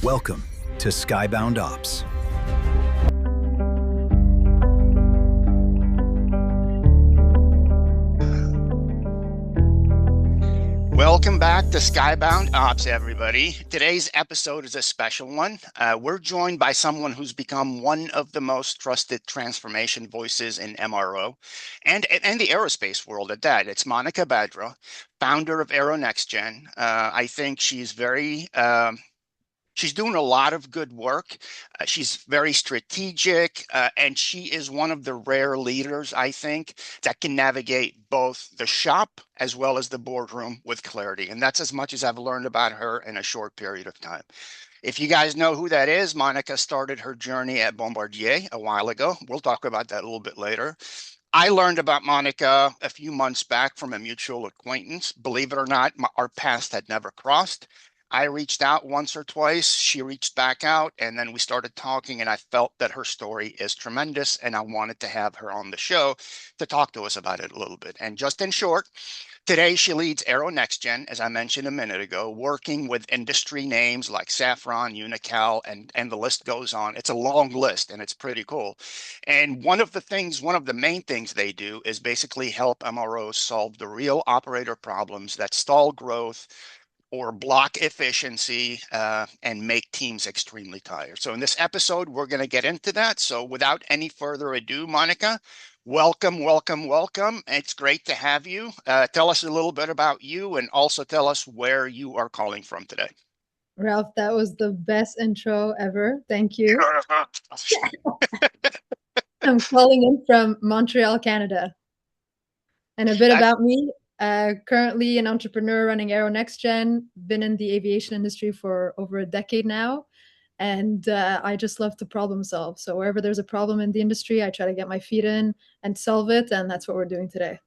Welcome to Skybound Ops. Welcome back to Skybound Ops, everybody. Today's episode is a special one. We're joined by someone who's become one of the most trusted transformation voices in MRO and the aerospace world at that. It's Monica Badra, founder of Aero Next Gen. I think she's she's doing a lot of good work. She's very strategic, and she is one of the rare leaders, I think, that can navigate both the shop as well as the boardroom with clarity. And that's as much as I've learned about her in a short period of time. If you guys know who that is, Monica started her journey at Bombardier a while ago. We'll talk about that a little bit later. I learned about Monica a few months back from a mutual acquaintance. Believe it or not, our paths had never crossed. I reached out once or twice. She reached back out, and then we started talking, and I felt that her story is tremendous, and I wanted to have her on the show to talk to us about it a little bit. And just in short, today she leads Aero Next Gen, as I mentioned a minute ago, working with industry names like Safran, Unical, and the list goes on. It's a long list, and it's pretty cool. And one of the main things they do is basically help MROs solve the real operator problems that stall growth or block efficiency and make teams extremely tired. So in this episode, we're going to get into that. So without any further ado, Monica, welcome, welcome, welcome. It's great to have you. Tell us a little bit about you and also tell us where you are calling from today. Ralph, that was the best intro ever. Thank you. I'm calling in from Montreal, Canada. And a bit about me, currently an entrepreneur running Aero Next Gen, been in the aviation industry for over a decade now. And I just love to problem solve. So wherever there's a problem in the industry, I try to get my feet in and solve it. And that's what we're doing today.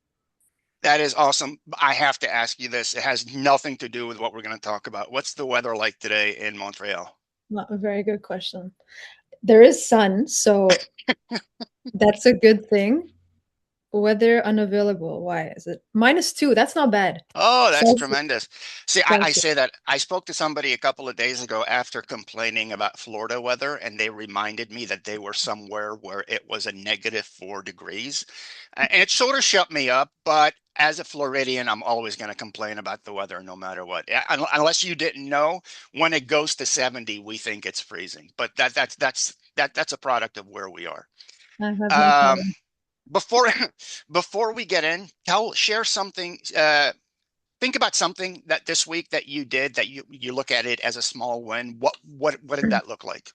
That is awesome. I have to ask you this. It has nothing to do with what we're going to talk about. What's the weather like today in Montreal? Well, a very good question. There is sun, so that's a good thing. Weather unavailable. Why is it -2? That's not bad. Oh, that's Celsius. tremendous. See, I Celsius. say that I spoke to somebody a couple of days ago after complaining about Florida weather, and they reminded me that they were somewhere where it was a -4 degrees. And it sort of shut me up, but as a Floridian, I'm always going to complain about the weather no matter what. Unless you didn't know, when it goes to 70, we think it's freezing. But that's a product of where we are. I have no Um, problem. before before we get in, share something. Think about something that this week that you did that you look at it as a small win. What did that look like?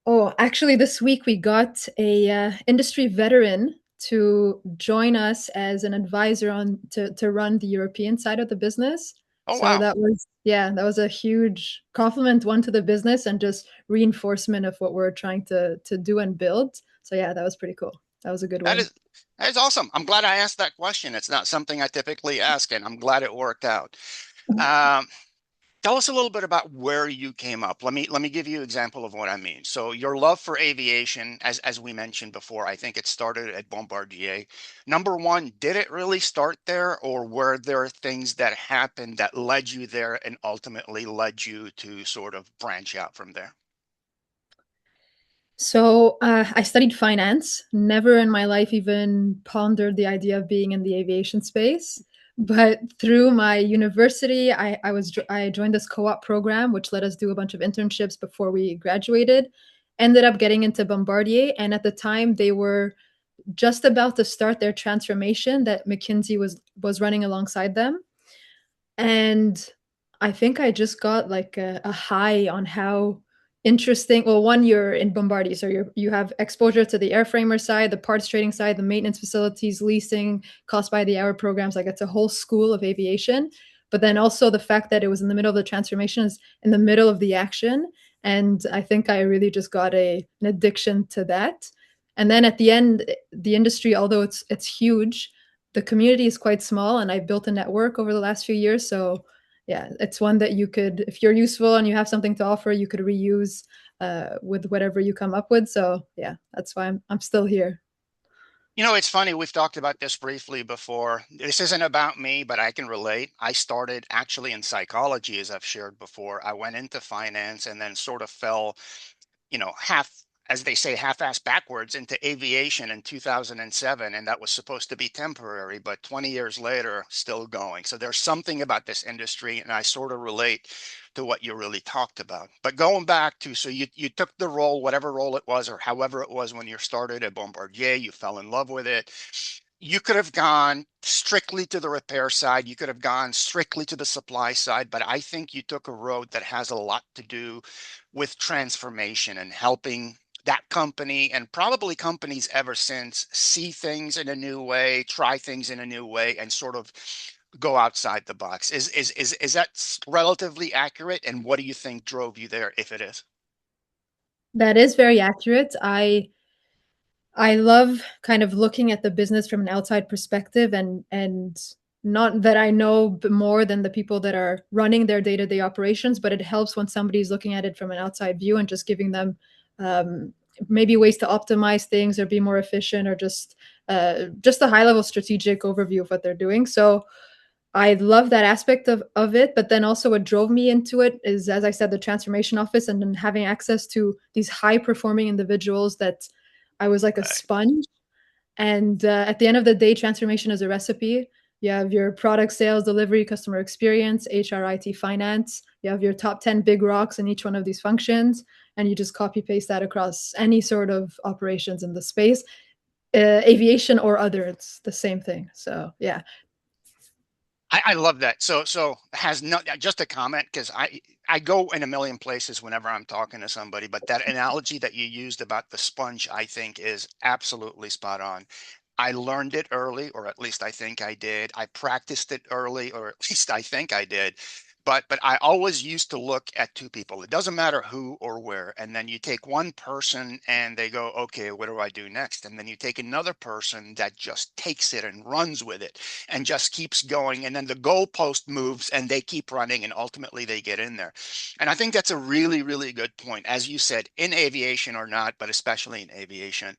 Oh, actually, this week we got a industry veteran to join us as an advisor on to run the European side of the business. Oh So wow, that was a huge compliment, one, to the business and just reinforcement of what we're trying to do and build. So yeah, that was pretty cool. That was a good that win. is that is awesome. I'm glad I asked that question. It's not something I typically ask, and I'm glad it worked out. Um, Tell us a little bit about where you came up. Let me give you an example of what I mean. So your love for aviation, as we mentioned before, I think it started at Bombardier. Number one, did it really start there, or were there things that happened that led you there and ultimately led you to sort of branch out from there? So I studied finance. Never in my life even pondered the idea of being in the aviation space. But through my university, I joined this co-op program, which let us do a bunch of internships before we graduated. Ended up getting into Bombardier, and at the time they were just about to start their transformation that McKinsey was running alongside them. And I think I just got like a high on how interesting. Well, one, you're in Bombardier, so you have exposure to the airframer side, the parts trading side, the maintenance facilities, leasing, cost by the hour programs. Like, it's a whole school of aviation. But then also the fact that it was in the middle of the transformation, is in the middle of the action. And I think I really just got an addiction to that. And then at the end, the industry, although it's huge, the community is quite small, and I built a network over the last few years. So yeah, it's one that you could, if you're useful and you have something to offer, you could reuse with whatever you come up with. So yeah, that's why I'm still here. You know, it's funny, we've talked about this briefly before. This isn't about me, but I can relate. I started actually in psychology, as I've shared before. I went into finance and then sort of fell, half, as they say, half-ass backwards into aviation in 2007, and that was supposed to be temporary, but 20 years later, still going. So there's something about this industry, and I sort of relate to what you really talked about. But going back to, so you took the role, whatever role it was, or however it was when you started at Bombardier, you fell in love with it. You could have gone strictly to the repair side. You could have gone strictly to the supply side, but I think you took a road that has a lot to do with transformation and helping that company and probably companies ever since see things in a new way, try things in a new way, and sort of go outside the box. Is that relatively accurate? And what do you think drove you there, if it is? That is very accurate. I love kind of looking at the business from an outside perspective, and not that I know more than the people that are running their day-to-day operations, but it helps when somebody's looking at it from an outside view and just giving them um, maybe ways to optimize things or be more efficient, or just a high-level strategic overview of what they're doing. So I love that aspect of it, but then also what drove me into it is, as I said, the transformation office, and then having access to these high performing individuals that I was like a Right. sponge. And at the end of the day, transformation is a recipe. You have your product, sales, delivery, customer experience, HR, IT, finance. You have your top 10 big rocks in each one of these functions, and you just copy paste that across any sort of operations in the space, aviation or other. It's the same thing. So yeah. I love that. So has no, just a comment, because I go in a million places whenever I'm talking to somebody, but that analogy that you used about the sponge, I think, is absolutely spot on. I learned it early, or at least I think I did. I practiced it early, or at least I think I did. But I always used to look at two people. It doesn't matter who or where. And then you take one person and they go, okay, what do I do next? And then you take another person that just takes it and runs with it and just keeps going. And then the goalpost moves and they keep running and ultimately they get in there. And I think that's a really, really good point. As you said, in aviation or not, but especially in aviation.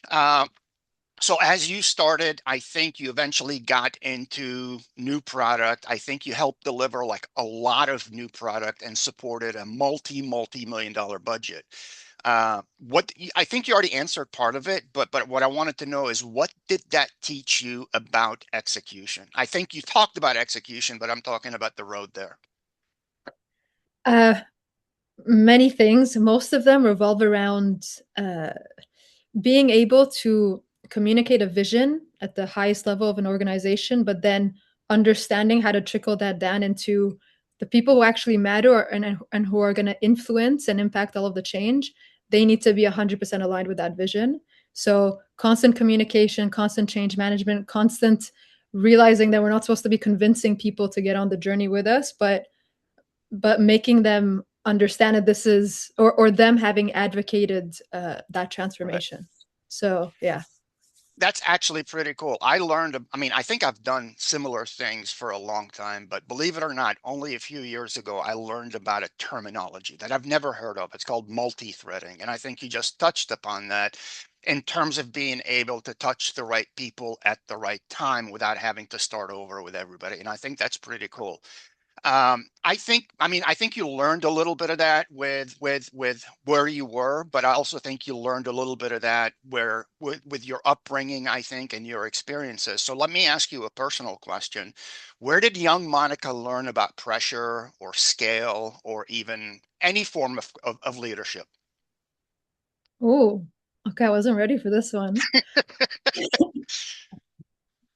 Uh, so as you started, I think you eventually got into new product. I think you helped deliver like a lot of new product and supported a multi-million dollar budget. What I think you already answered part of it, but what I wanted to know is, what did that teach you about execution? I think you talked about execution, but I'm talking about the road there. Uh, Many things. Most of them revolve around being able to communicate a vision at the highest level of an organization, but then understanding how to trickle that down into the people who actually matter, and who are going to influence and impact all of the change. They need to be 100% aligned with that vision. So constant communication, constant change management, constant realizing that we're not supposed to be convincing people to get on the journey with us, but making them understand that this is, or them having advocated that Right. transformation. So yeah. That's actually pretty cool. I learned, I mean, I think I've done similar things for a long time, but believe it or not, only a few years ago, I learned about a terminology that I've never heard of. It's called multi-threading. And I think you just touched upon that in terms of being able to touch the right people at the right time without having to start over with everybody. And I think that's pretty cool. I think you learned a little bit of that with where you were, but I also think you learned a little bit of that where with your upbringing, I think, and your experiences. So let me ask you a personal question. Where did young Monica learn about pressure or scale or even any form of leadership? Oh, okay. I wasn't ready for this one.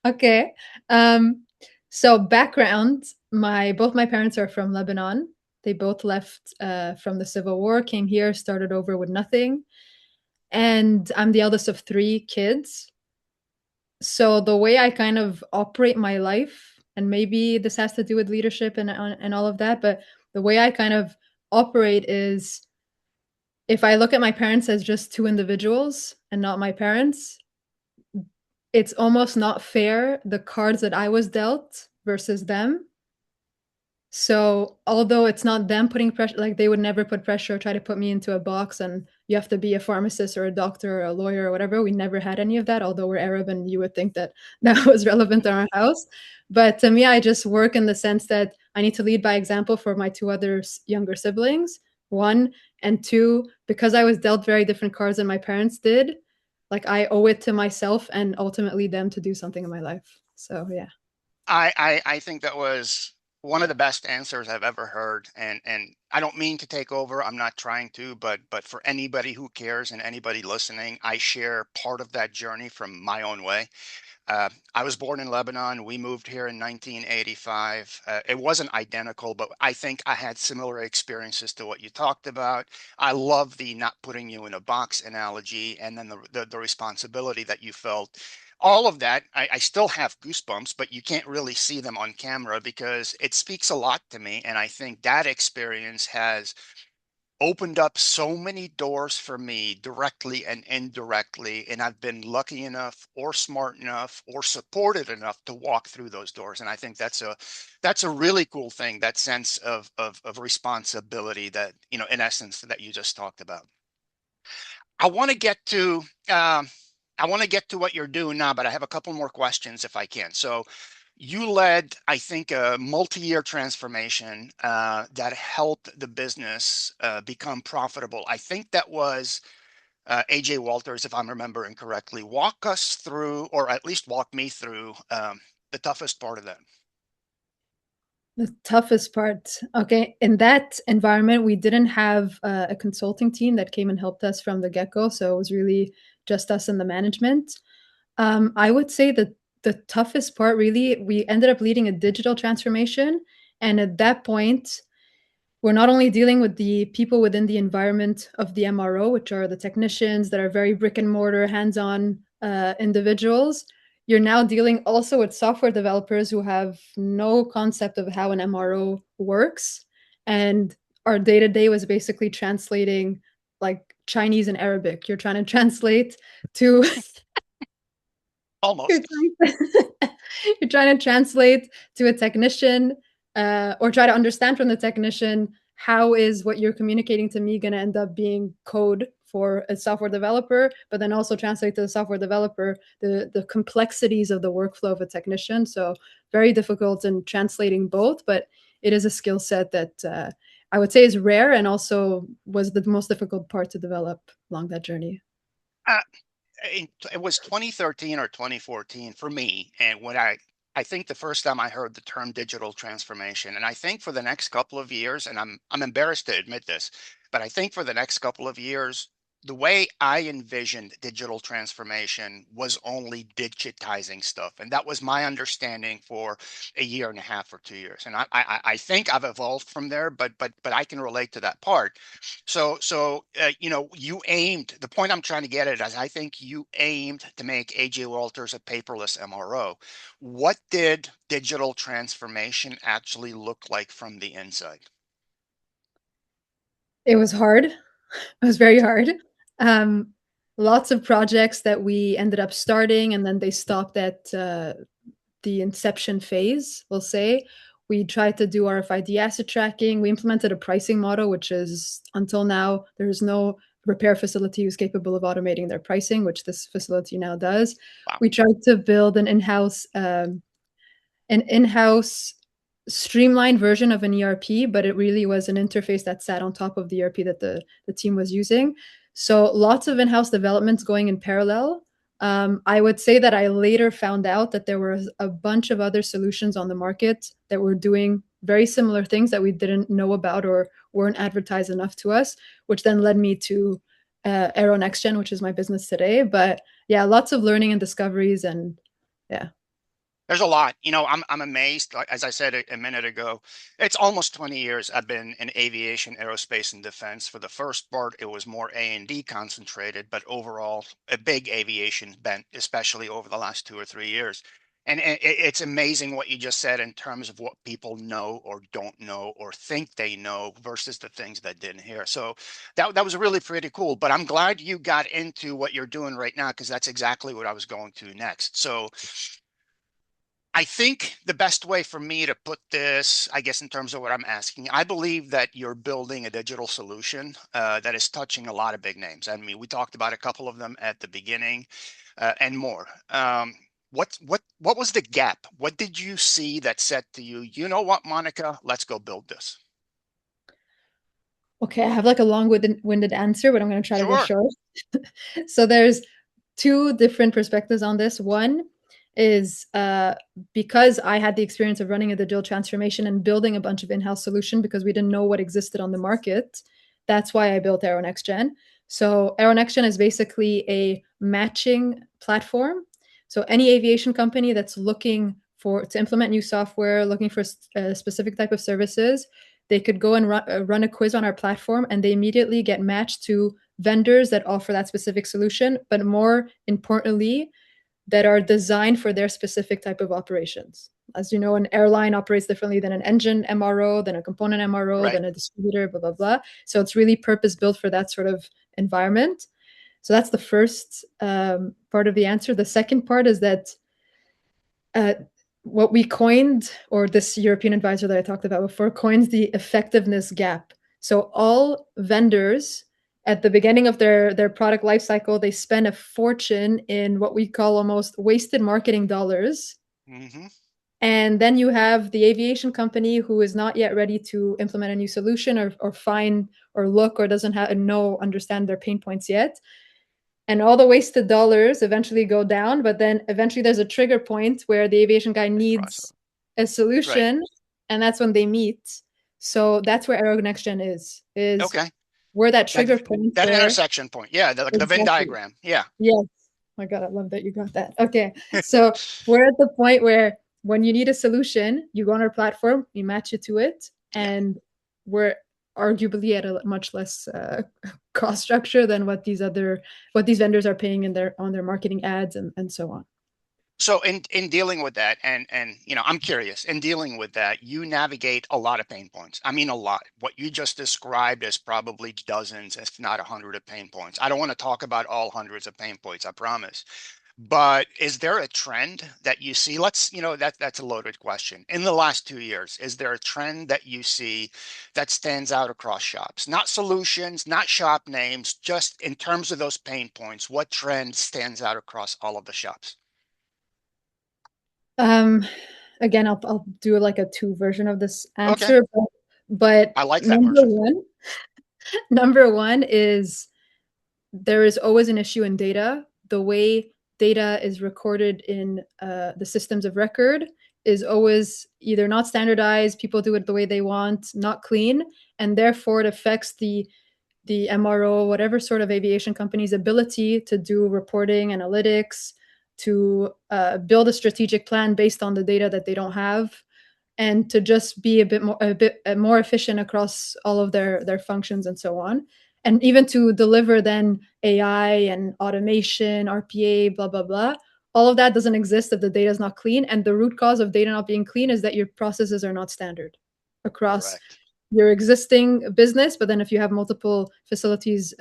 Okay. Um, so background, my both my parents are from Lebanon. They both left from the Civil War, came here, started over with nothing. And I'm the eldest of three kids. So the way I kind of operate my life, and maybe this has to do with leadership and all of that, but the way I kind of operate is, if I look at my parents as just two individuals and not my parents, it's almost not fair, the cards that I was dealt versus them. So although it's not them putting pressure, like they would never put pressure or try to put me into a box and you have to be a pharmacist or a doctor or a lawyer or whatever. We never had any of that, although we're Arab and you would think that that was relevant in our house. But to me, I just work in the sense that I need to lead by example for my two other younger siblings, one, and two, because I was dealt very different cards than my parents did, like I owe it to myself and ultimately them to do something in my life. So yeah. I think that was one of the best answers I've ever heard. And I don't mean to take over. I'm not trying to, but for anybody who cares and anybody listening, I share part of that journey from my own way. I was born in Lebanon. We moved here in 1985. It wasn't identical, but I think I had similar experiences to what you talked about. I love the not putting you in a box analogy, and then the responsibility that you felt. All of that, I still have goosebumps, but you can't really see them on camera because it speaks a lot to me. And I think that experience has opened up so many doors for me directly and indirectly, and I've been lucky enough or smart enough or supported enough to walk through those doors. And I think that's a really cool thing, that sense of responsibility that, in essence, that you just talked about. I want to get to um, I want to get to what you're doing now, but I have a couple more questions if I can. So you led, I think, a multi-year transformation that helped the business become profitable. I think that was AJ Walters, if I'm remembering correctly. Walk us through, or at least walk me through, the toughest part of that. The toughest part. Okay. In that environment, we didn't have a consulting team that came and helped us from the get-go. So it was really just us and the management. I would say that the toughest part really, we ended up leading a digital transformation. And at that point, we're not only dealing with the people within the environment of the MRO, which are the technicians that are very brick and mortar, hands-on individuals. You're now dealing also with software developers who have no concept of how an MRO works. And our day to day was basically translating like Chinese and Arabic. You're trying to translate to you're Almost. trying to, you're trying to translate to a technician or try to understand from the technician how is what you're communicating to me going to end up being code for a software developer, but then also translate to the software developer the complexities of the workflow of a technician. So very difficult in translating both, but it is a skill set that I would say is rare and also was the most difficult part to develop along that journey. Uh, it was 2013 or 2014 for me, and when I think the first time I heard the term digital transformation, and I think for the next couple of years, and I'm embarrassed to admit this, but I think for the next couple of years, the way I envisioned digital transformation was only digitizing stuff, and that was my understanding for a year and a half or 2 years. And I think I've evolved from there, but I can relate to that part. So you aimed. The point I'm trying to get at is I think you aimed to make AJ Walters a paperless MRO. What did digital transformation actually look like from the inside? It was hard. It was very hard. Um, Lots of projects that we ended up starting and then they stopped at the inception phase, we'll say. We tried to do RFID asset tracking. We implemented a pricing model, which is until now, there's no repair facility who's capable of automating their pricing, which this facility now does. Wow. We tried to build an in-house streamlined version of an ERP, but it really was an interface that sat on top of the ERP that the team was using. So lots of in-house developments going in parallel. I would say that I later found out that there was a bunch of other solutions on the market that were doing very similar things that we didn't know about or weren't advertised enough to us, which then led me to Aero Next Gen, which is my business today. But yeah, lots of learning and discoveries, and yeah. There's a lot. I'm amazed. Like, as I said a minute ago, it's almost 20 years I've been in aviation, aerospace, and defense. For the first part, it was more A&D concentrated, but overall, a big aviation bent, especially over the last 2 or 3 years. And it's amazing what you just said in terms of what people know or don't know or think they know versus the things that didn't hear. So that was really pretty cool. But I'm glad you got into what you're doing right now because that's exactly what I was going to next. So I think the best way for me to put this, I guess, in terms of what I'm asking, I believe that you're building a digital solution that is touching a lot of big names. I mean, we talked about a couple of them at the beginning, and more. What was the gap? What did you see that said to you, you know what, Monica, let's go build this? Okay, I have like a long-winded answer, but I'm going to try to go Sure. short. So there's two different perspectives on this. One is because I had the experience of running a digital transformation and building a bunch of in-house solution because we didn't know what existed on the market. That's why I built Aero Next Gen. So Aero Next Gen is basically a matching platform. So any aviation company that's looking to implement new software, looking for a specific type of services, they could go and run a quiz on our platform, and they immediately get matched to vendors that offer that specific solution, but more importantly, that are designed for their specific type of operations. As you know, an airline operates differently than an engine MRO, than a component MRO, Right. than a distributor, blah, blah, blah. So it's really purpose built for that sort of environment. So that's the first part of the answer. The second part is that what we coined, or this European advisor that I talked about before, coins the effectiveness gap. So all vendors at the beginning of their product life cycle, they spend a fortune in what we call almost wasted marketing dollars. Mm-hmm. And then you have the aviation company who is not yet ready to implement a new solution or find or look or doesn't understand their pain points yet. And all the wasted dollars eventually go down, but then eventually there's a trigger point where the aviation guy needs a Right. solution, and that's when they meet. So that's where Aero Next Gen is Okay. we're that That trigger point that where intersection point. Yeah, like the Venn exactly. diagram. Yeah. Yes. My God, I love that you got that. Okay. So we're at the point where when you need a solution, you go on our platform, we match it to it, Yeah. and we're arguably at a much less cost structure than what these vendors are paying in on their marketing ads and so on. So in dealing with that, and I'm curious, in dealing with that, you navigate a lot of pain points. I mean, a lot. What you just described is probably dozens, if not 100 of pain points. I don't want to talk about all hundreds of pain points, I promise. But is there a trend that you see? That's a loaded question. In the last 2 years, is there a trend that you see that stands out across shops? Not solutions, not shop names, just in terms of those pain points, what trend stands out across all of the shops? Um, Again, I'll do like a two version of this Okay. answer, but I like that version. number one is there is always an issue in data. The way data is recorded in the systems of record is always either not standardized, people do it the way they want, not clean, and therefore it affects the MRO, whatever sort of aviation company's ability to do reporting, analytics, to build a strategic plan based on the data that they don't have, and to just be a bit more efficient across all of their functions and so on, and even to deliver then AI and automation, RPA, blah blah blah. All of that doesn't exist if the data is not clean, and the root cause of data not being clean is that your processes are not standard across Correct. your existing business. But then if you have multiple facilities,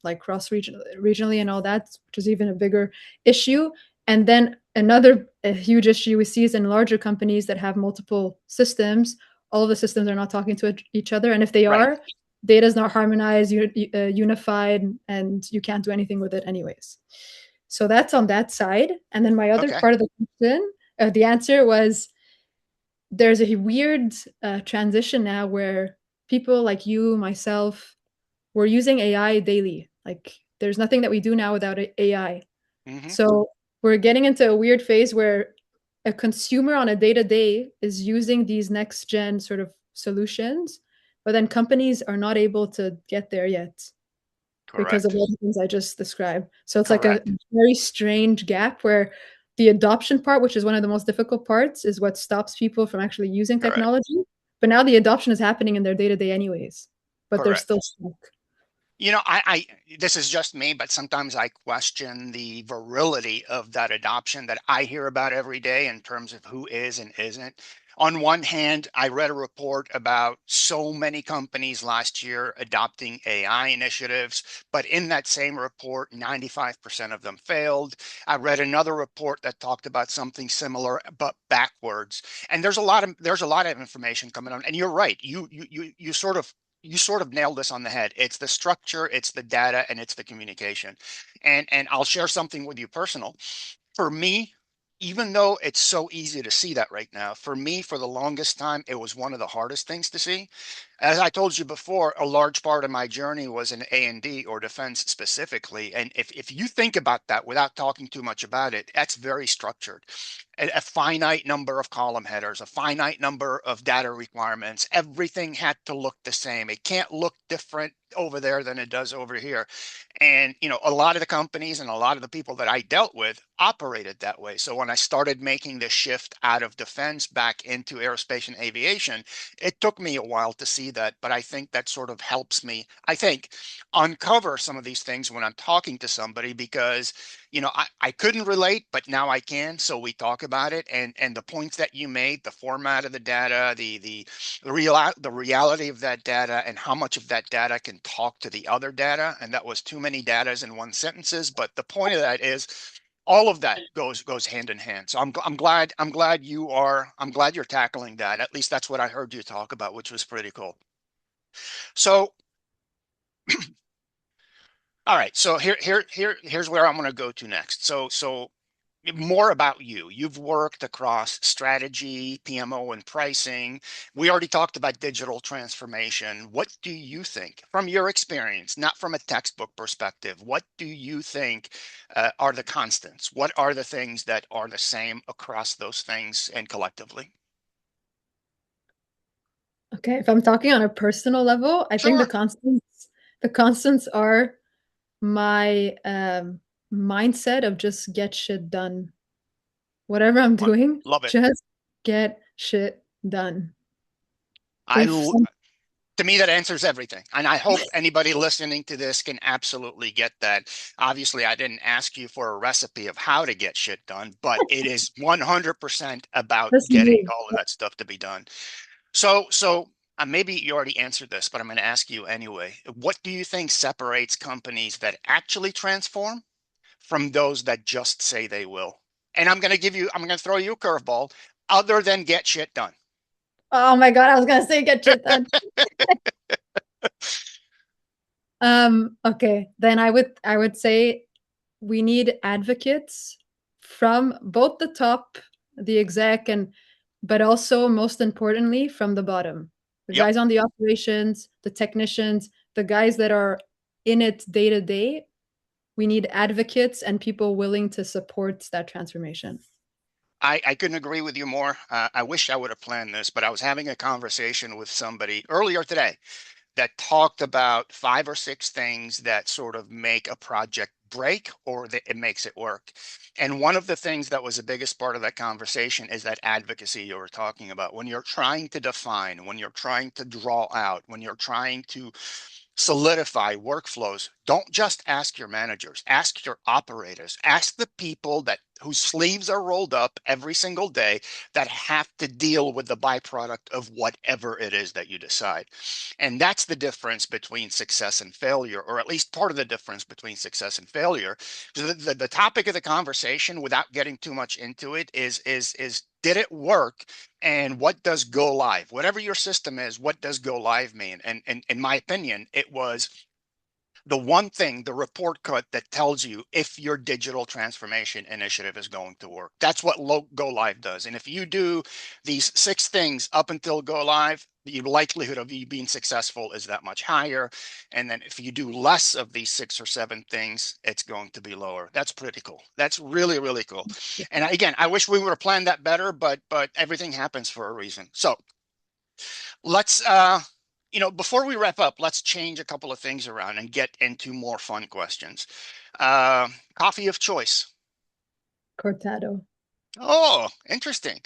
like regionally and all that, which is even a bigger issue. And then another huge issue we see is in larger companies that have multiple systems. All of the systems are not talking to each other, and if they Right. are, data is not harmonized, unified, and you can't do anything with it anyways. So that's on that side. And then my other Okay. part of the question, the answer was, there's a weird transition now where people like you, myself, we're using AI daily. Like there's nothing that we do now without AI. Hmm. So we're getting into a weird phase where a consumer on a day to day is using these next gen sort of solutions, but then companies are not able to get there yet because of Correct. all the things I just described. So it's like a Correct. very strange gap where the adoption part, which is one of the most difficult parts, is what stops people from actually using Correct. technology. But now the adoption is happening in their day to day anyways, but they're still Correct. stuck. This is just me, but sometimes I question the virility of that adoption that I hear about every day in terms of who is and isn't. On one hand, I read a report about so many companies last year adopting AI initiatives, but in that same report, 95% of them failed. I read another report that talked about something similar, but backwards. And there's a lot of information coming on. And you're right. You sort of nailed this on the head. It's the structure, it's the data, and it's the communication. And I'll share something with you personal. For me, even though it's so easy to see that right now, for me, for the longest time, it was one of the hardest things to see. As I told you before, a large part of my journey was in A&D or defense specifically. And if you think about that without talking too much about it, that's very structured. A finite number of column headers, a finite number of data requirements. Everything had to look the same. It can't look different over there than it does over here. And, a lot of the companies and a lot of the people that I dealt with operated that way. So when I started making the shift out of defense back into aerospace and aviation, it took me a while to see that, but I think that sort of helps me, I think, uncover some of these things when I'm talking to somebody because, I couldn't relate, but now I can. So we talk about it, and the points that you made, the format of the data, the reality of that data, and how much of that data can talk to the other data, and that was too many datas in one sentences. But the point of that is all of that goes hand in hand. So I'm glad you're tackling that. At least that's what I heard you talk about, which was pretty cool. So all right, so here's where I'm going to go to next. So more about you. You've worked across strategy, PMO, and pricing. We already talked about digital transformation. What do you think, from your experience, not from a textbook perspective, what do you think are the constants? What are the things that are the same across those things and collectively? Okay, if I'm talking on a personal level, I think Sure. the constants are my mindset of just get shit done. Whatever I'm doing, Love it. just get shit done. I If l- some, to me, that answers everything. And I hope anybody listening to this can absolutely get that. Obviously, I didn't ask you for a recipe of how to get shit done, but it is 100% about just getting move. all of that stuff to be done. So maybe you already answered this, but I'm going to ask you anyway. What do you think separates companies that actually transform from those that just say they will? And I'm going to throw you a curveball other than get shit done. Oh my God, I was gonna say get shit done. Okay, then I would say we need advocates from both the top, the exec, but also most importantly from the bottom. The Yep. guys on the operations, the technicians, the guys that are in it day to day. We need advocates and people willing to support that transformation. I couldn't agree with you more. I wish I would have planned this, but I was having a conversation with somebody earlier today that talked about 5 or 6 things that sort of make a project break or that it makes it work. And one of the things that was the biggest part of that conversation is that advocacy you were talking about. When you're trying to define, when you're trying to draw out, when you're trying to solidify workflows, don't just ask your managers, ask your operators, ask the people that whose sleeves are rolled up every single day that have to deal with the byproduct of whatever it is that you decide. And that's the difference between success and failure, or at least part of the difference between success and failure. So the topic of the conversation, without getting too much into it, is did it work, and what does go live? Whatever your system is, what does go live mean? And in my opinion, it was the one thing, the report card that tells you if your digital transformation initiative is going to work. That's what go live does. And if you do these 6 things up until go live, the likelihood of you being successful is that much higher. And then if you do less of these 6 or 7 things, it's going to be lower. That's pretty cool. That's really, really cool. And again, I wish we would have planned that better, but everything happens for a reason. So let's before we wrap up, let's change a couple of things around and get into more fun questions. Coffee of choice. Cortado. Oh, interesting.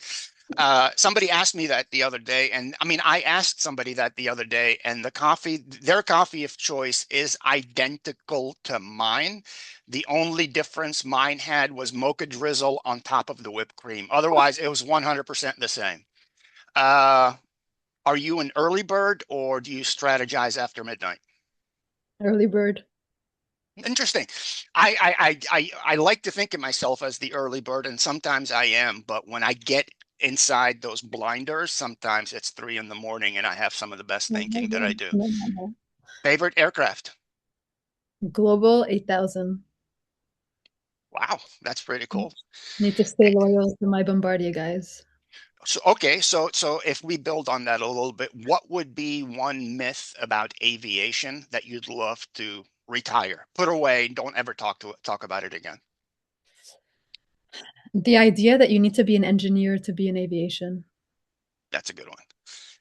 Somebody asked me that the other day, and I mean, I asked somebody that the other day, and their coffee of choice is identical to mine. The only difference mine had was mocha drizzle on top of the whipped cream. Otherwise, it was 100% the same. Uh, are you an early bird or do you strategize after midnight? Early bird. Interesting. I like to think of myself as the early bird, and sometimes I am, but when I get inside those blinders, sometimes it's 3 in the morning and I have some of the best No, thinking that I do. no, no. Favorite aircraft? Global 8,000. Wow, that's pretty cool. Need to stay loyal to my Bombardier guys. So okay, so if we build on that a little bit, what would be one myth about aviation that you'd love to retire, put away, don't ever talk about it again? The idea that you need to be an engineer to be in aviation. That's a good one.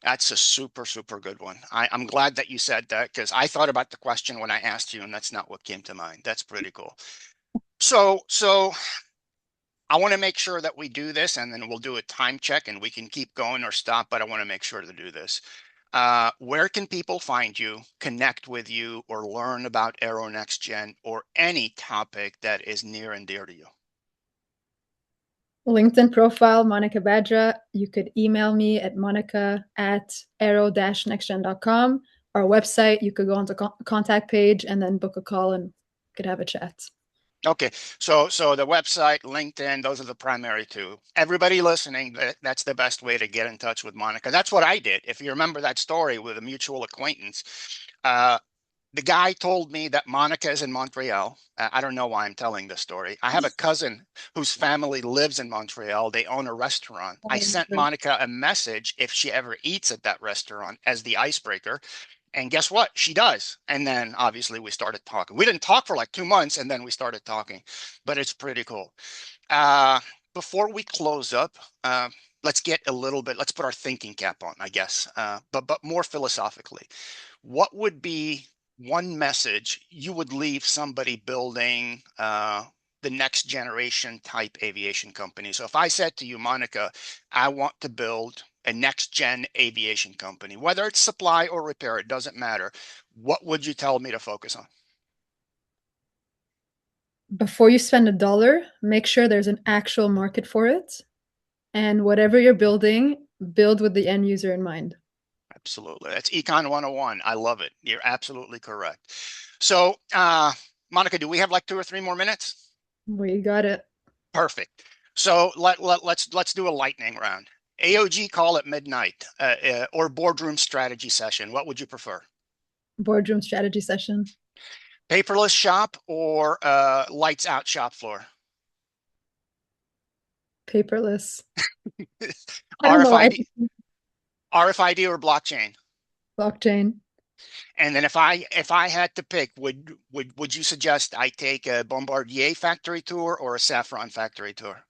That's a super, super good one. I'm glad that you said that because I thought about the question when I asked you, and that's not what came to mind. That's pretty cool. So I want to make sure that we do this, and then we'll do a time check, and we can keep going or stop. But I want to make sure to do this. Where can people find you, connect with you, or learn about Aero Next Gen or any topic that is near and dear to you? LinkedIn profile, Monica Badra. You could email me at monica@aero-nextgen.com. Our website, you could go onto contact page and then book a call and could have a chat. Okay, so the website, LinkedIn, those are the primary two. Everybody listening, that's the best way to get in touch with Monica. That's what I did. If you remember that story with a mutual acquaintance, uh, the guy told me that Monica is in Montreal. I don't know why I'm telling this story. I have a cousin whose family lives in Montreal. They own a restaurant. I sent Monica a message if she ever eats at that restaurant as the icebreaker. And guess what? She does. And then obviously we started talking. We didn't talk for like 2 months and then we started talking, but it's pretty cool. Uh, Before we close up, let's get a little bit, let's put our thinking cap on, I guess, but more philosophically. What would be one message you would leave somebody building the next generation type aviation company? So if I said to you, Monica, I want to build a next gen aviation company, whether it's supply or repair, it doesn't matter. What would you tell me to focus on? Before you spend a dollar, make sure there's an actual market for it. And whatever you're building, build with the end user in mind. Absolutely. That's Econ 101. I love it. You're absolutely correct. So, Monica, do we have like 2 or 3 more minutes? We got it. Perfect. So let's do a lightning round. AOG call at midnight or boardroom strategy session. What would you prefer? Boardroom strategy session. Paperless shop or lights out shop floor? Paperless. I don't know. I RFID, RFID or blockchain? blockchain. And then if I had to pick, would you suggest I take a Bombardier factory tour or a Safran factory tour?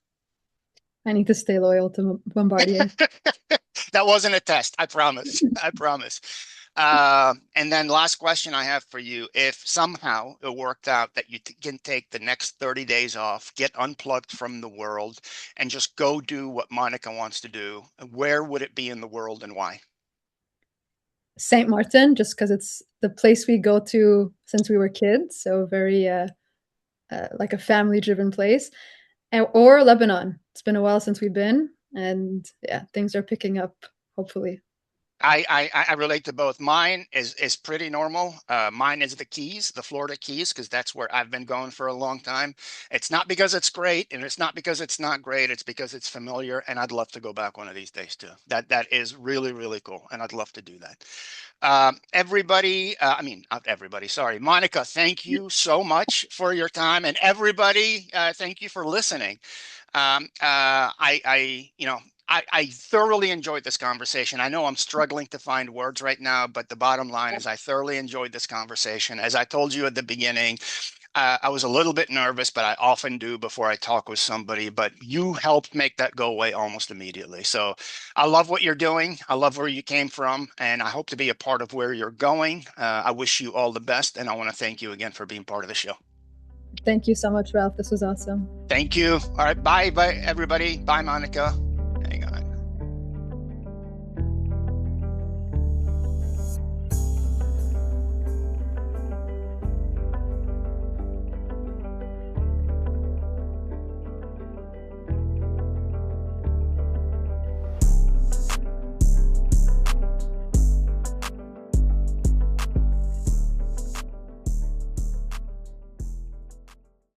I need to stay loyal to Bombardier. That wasn't a test. I promise. I promise. And then last question I have for you. If somehow it worked out that you can take the next 30 days off, get unplugged from the world, and just go do what Monica wants to do, where would it be in the world and why? St. Martin, just because it's the place we go to since we were kids. So very like a family-driven place. Or Lebanon. It's been a while since we've been, and yeah, things are picking up, hopefully. I relate to both. Mine is pretty normal. Mine is the Keys, the Florida Keys, because that's where I've been going for a long time. It's not because it's great, and it's not because it's not great. It's because it's familiar, and I'd love to go back one of these days too. That is really, really cool, and I'd love to do that. Everybody, I mean, not everybody, sorry. Monica, thank you so much for your time, and everybody, thank you for listening. I thoroughly enjoyed this conversation. I know I'm struggling to find words right now, but the bottom line is I thoroughly enjoyed this conversation. As I told you at the beginning, I was a little bit nervous, but I often do before I talk with somebody, but you helped make that go away almost immediately. So I love what you're doing. I love where you came from, and I hope to be a part of where you're going. I wish you all the best, and I want to thank you again for being part of the show. Thank you so much, Ralph. This was awesome. Thank you. All right. Bye, everybody. Bye, Monica.